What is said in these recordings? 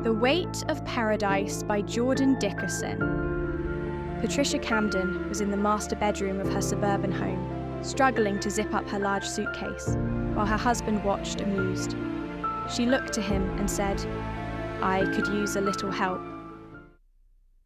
The Weight of Paradise by Jordan Dickerson. Patricia Camden was in the master bedroom of her suburban home, struggling to zip up her large suitcase, while her husband watched amused. She looked to him and said, "I could use a little help."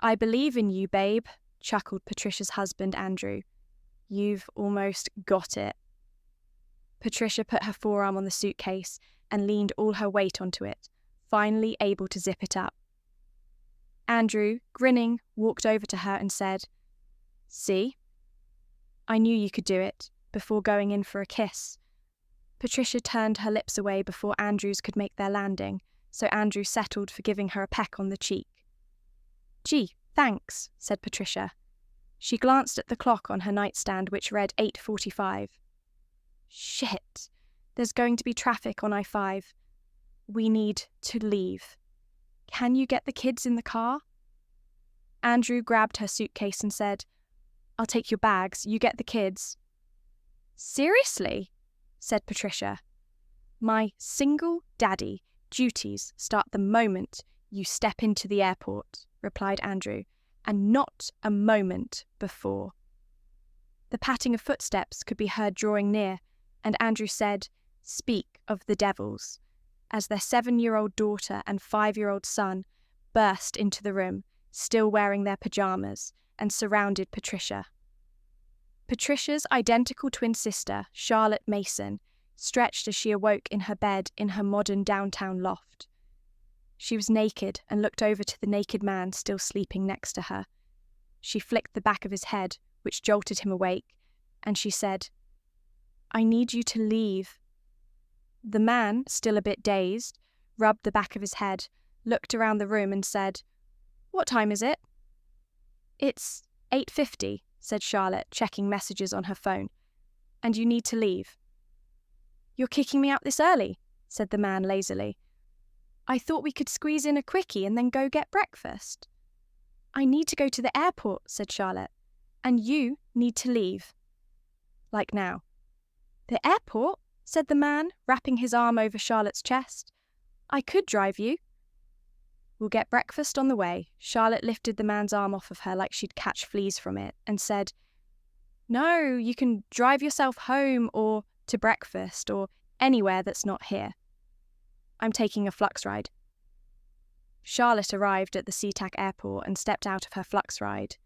"I believe in you, babe," chuckled Patricia's husband, Andrew. "You've almost got it." Patricia put her forearm on the suitcase and leaned all her weight onto it, finally able to zip it up. Andrew, grinning, walked over to her and said, "See? I knew you could do it," before going in for a kiss. Patricia turned her lips away before Andrew's could make their landing, so Andrew settled for giving her a peck on the cheek. "Gee, thanks," said Patricia. She glanced at the clock on her nightstand, which read 8:45. "Shit, there's going to be traffic on I-5. We need to leave. Can you get the kids in the car?" Andrew grabbed her suitcase and said, "I'll take your bags, you get the kids." "Seriously?" said Patricia. "My single daddy duties start the moment you step into the airport," replied Andrew, "and not a moment before." The patting of footsteps could be heard drawing near, and Andrew said, "Speak of the devils," as their 7-year-old daughter and 5-year-old son burst into the room, still wearing their pajamas, and surrounded Patricia. Patricia's identical twin sister, Charlotte Mason, stretched as she awoke in her bed in her modern downtown loft. She was naked and looked over to the naked man still sleeping next to her. She flicked the back of his head, which jolted him awake, and she said, "I need you to leave." The man, still a bit dazed, rubbed the back of his head, looked around the room and said, "What time is it?" "It's 8:50, said Charlotte, checking messages on her phone. "And you need to leave." "You're kicking me out this early," said the man lazily. "I thought we could squeeze in a quickie and then go get breakfast." "I need to go to the airport," said Charlotte. "And you need to leave. Like now." "The airport?" said the man, wrapping his arm over Charlotte's chest. "I could drive you." "We'll get breakfast on the way." Charlotte lifted the man's arm off of her like she'd catch fleas from it and said, "No, you can drive yourself home or to breakfast or anywhere that's not here. I'm taking a flux ride." Charlotte arrived at the SeaTac airport and stepped out of her flux ride.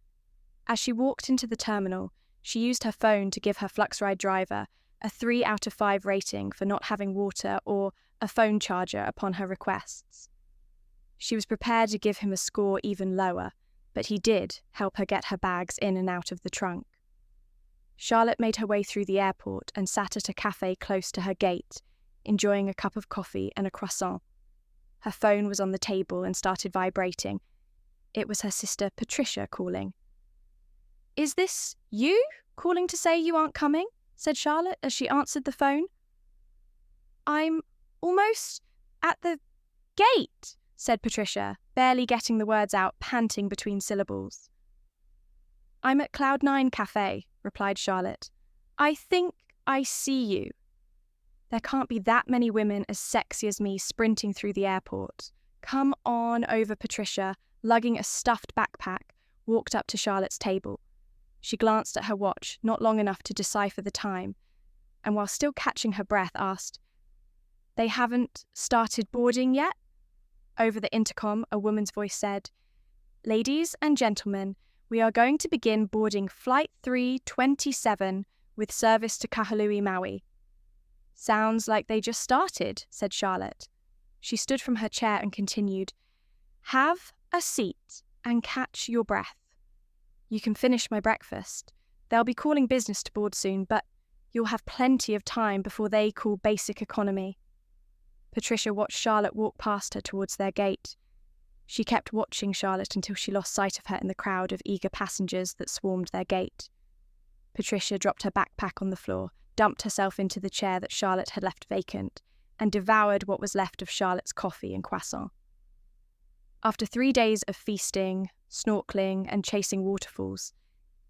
As she walked into the terminal, she used her phone to give her flux ride driver a 3 out of 5 rating for not having water or a phone charger upon her requests. She was prepared to give him a score even lower, but he did help her get her bags in and out of the trunk. Charlotte made her way through the airport and sat at a cafe close to her gate, enjoying a cup of coffee and a croissant. Her phone was on the table and started vibrating. It was her sister Patricia calling. "Is this you calling to say you aren't coming?" said Charlotte as she answered the phone. "I'm almost at the gate," said Patricia, barely getting the words out, panting between syllables. "I'm at Cloud9 Cafe," replied Charlotte. "I think I see you. There can't be that many women as sexy as me sprinting through the airport. Come on over." Patricia, lugging a stuffed backpack, walked up to Charlotte's table. She glanced at her watch, not long enough to decipher the time, and while still catching her breath, asked, "They haven't started boarding yet?" Over the intercom, a woman's voice said, "Ladies and gentlemen, we are going to begin boarding Flight 327 with service to Kahului, Maui." "Sounds like they just started," said Charlotte. She stood from her chair and continued, "Have a seat and catch your breath. You can finish my breakfast. They'll be calling business to board soon, but you'll have plenty of time before they call basic economy." Patricia watched Charlotte walk past her towards their gate. She kept watching Charlotte until she lost sight of her in the crowd of eager passengers that swarmed their gate. Patricia dropped her backpack on the floor, dumped herself into the chair that Charlotte had left vacant, and devoured what was left of Charlotte's coffee and croissant. After 3 days of feasting, snorkeling, and chasing waterfalls,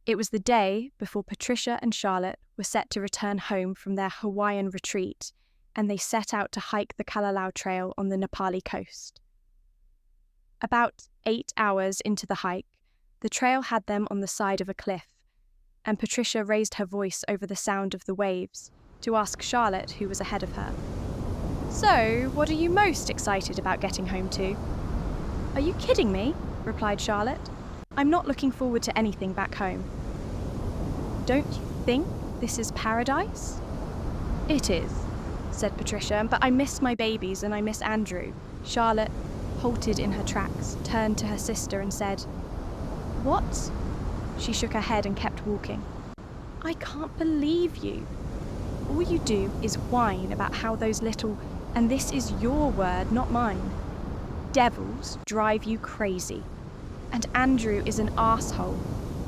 it was the day before Patricia and Charlotte were set to return home from their Hawaiian retreat, and they set out to hike the Kalalau Trail on the Nepali coast. About 8 hours into the hike, the trail had them on the side of a cliff, and Patricia raised her voice over the sound of the waves to ask Charlotte, who was ahead of her. "So, what are you most excited about getting home to?" "Are you kidding me?" replied Charlotte. "I'm not looking forward to anything back home." "Don't you think this is paradise?" "It is," said Patricia, "but I miss my babies and I miss Andrew." Charlotte halted in her tracks, turned to her sister and said, "What?" She shook her head and kept walking. "I can't believe you. All you do is whine about how those little, and this is your word, not mine, devils drive you crazy. And Andrew is an arsehole.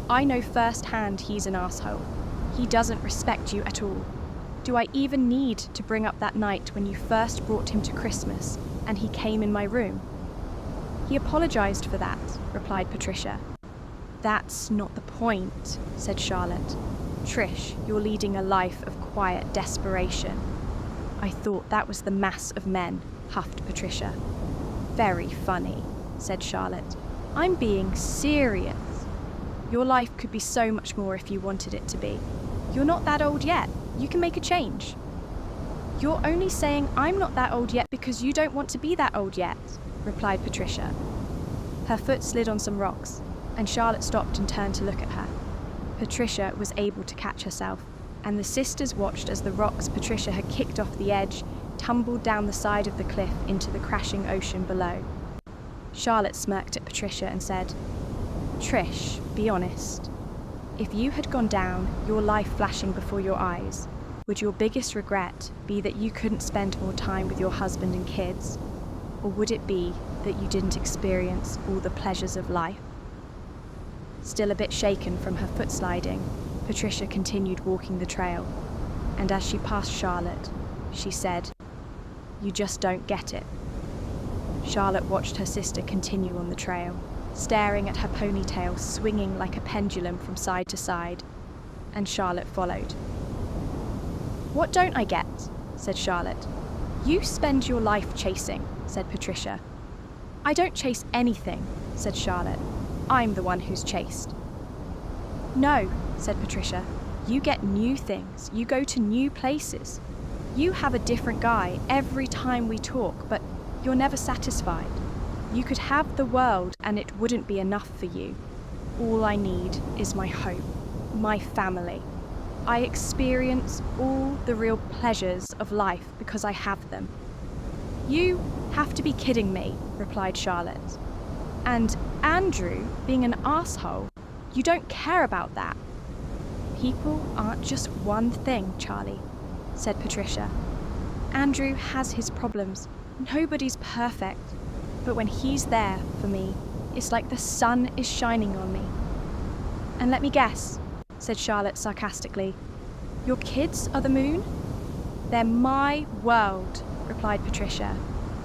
I know firsthand he's an arsehole. He doesn't respect you at all. Do I even need to bring up that night when you first brought him to Christmas and he came in my room?" "He apologized for that," replied Patricia. "That's not the point," said Charlotte. "Trish, you're leading a life of quiet desperation." "I thought that was the mass of men," huffed Patricia. "Very funny," said Charlotte. "I'm being serious. Your life could be so much more if you wanted it to be. You're not that old yet. You can make a change." "You're only saying I'm not that old yet because you don't want to be that old yet," replied Patricia. Her foot slid on some rocks, and Charlotte stopped and turned to look at her. Patricia was able to catch herself, and the sisters watched as the rocks Patricia had kicked off the edge tumbled down the side of the cliff into the crashing ocean below. Charlotte smirked at Patricia and said, "Trish, be honest. If you had gone down, your life flashing before your eyes, would your biggest regret be that you couldn't spend more time with your husband and kids? Or would it be that you didn't experience all the pleasures of life?" Still a bit shaken from her foot sliding, Patricia continued walking the trail, and as she passed Charlotte, she said, "You just don't get it." Charlotte watched her sister continue on the trail, staring at her ponytail swinging like a pendulum from side to side, and Charlotte followed. "What don't I get?" said Charlotte. "You spend your life chasing," said Patricia. "I don't chase anything," said Charlotte. "I'm the one who's chased." "No," said Patricia. "You get new things. You go to new places. You have a different guy every time we talk, but you're never satisfied. You could have the world and it wouldn't be enough for you. All I need is my home, my family. I experience all the real pleasures of life because I have them." "You have to be kidding me," replied Charlotte. "And Andrew being an arsehole, you don't care about that." "People aren't just one thing, Charlie," said Patricia. "Andrew has his problems. Nobody's perfect. But when he's there for me, it's like the sun is shining on me." "And let me guess," said Charlotte sarcastically, "your kids are the moon?" "They're my world," replied Patricia.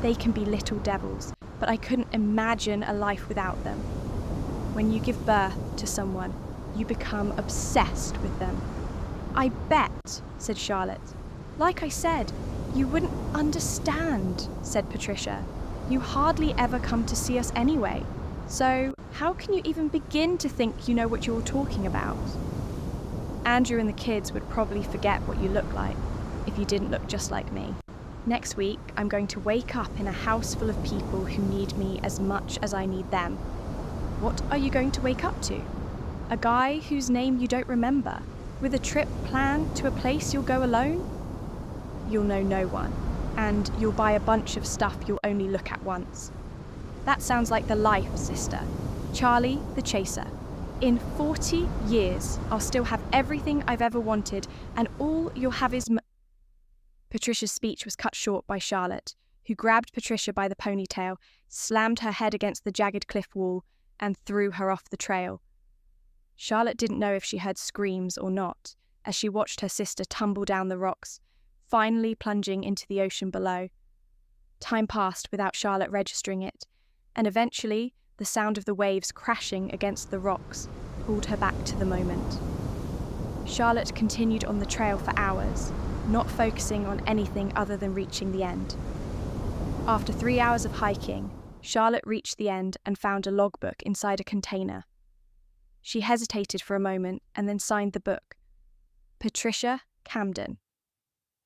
"They can be little devils, but I couldn't imagine a life without them. When you give birth to someone, you become obsessed with them." "I bet," said Charlotte. "Like I said, you wouldn't understand," said Patricia. "You hardly ever come to see us anyway, so how can you even begin to think you know what you're talking about? Andrew and the kids would probably forget what you look like if you didn't look just like me. Next week, I'm going to wake up in a house full of people who need me as much as I need them. What are you going to wake up to? A guy whose name you don't remember, with a trip planned to a place you'll go alone? You'll know no one, and you'll buy a bunch of stuff you'll only look at once. That sounds like the life, sister. Charlie the Chaser. In 40 years, I'll still have everything I've ever wanted, and all you'll have is Patricia's speech was cut short by Charlotte, who grabbed Patricia by the ponytail, slammed her head against the jagged cliff wall, and threw her off the trail. Charlotte didn't know if she heard screams or not, as she watched her sister tumble down the rocks, finally plunging into the ocean below. Time passed without Charlotte registering it, and eventually the sound of the waves crashing against the rocks pulled her back to the moment. Charlotte continued on the trail for hours, not focusing on anything other than reaching the end. After 3 hours of hiking, Charlotte reached the end and found a logbook inside a container. She hesitated for a moment and then signed the book. Patricia Camden.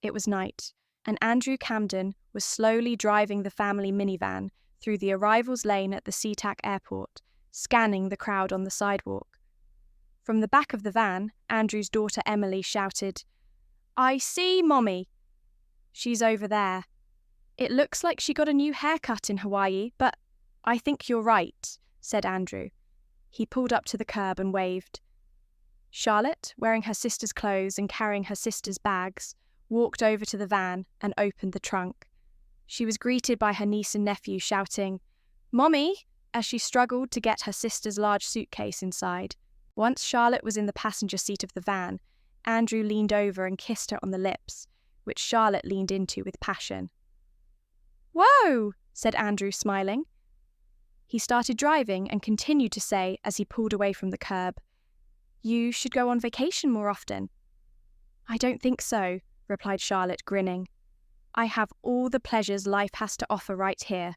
It was night, and Andrew Camden was slowly driving the family minivan through the arrivals lane at the SeaTac airport, scanning the crowd on the sidewalk. From the back of the van, Andrew's daughter Emily shouted, "I see Mommy." "She's over there. It looks like she got a new haircut in Hawaii, but I think you're right," said Andrew. He pulled up to the curb and waved. Charlotte, wearing her sister's clothes and carrying her sister's bags, walked over to the van and opened the trunk. She was greeted by her niece and nephew shouting, "Mommy," as she struggled to get her sister's large suitcase inside. Once Charlotte was in the passenger seat of the van, Andrew leaned over and kissed her on the lips, which Charlotte leaned into with passion. "Whoa," said Andrew, smiling. He started driving and continued to say as he pulled away from the curb, "You should go on vacation more often." "I don't think so," replied Charlotte, grinning. "I have all the pleasures life has to offer right here.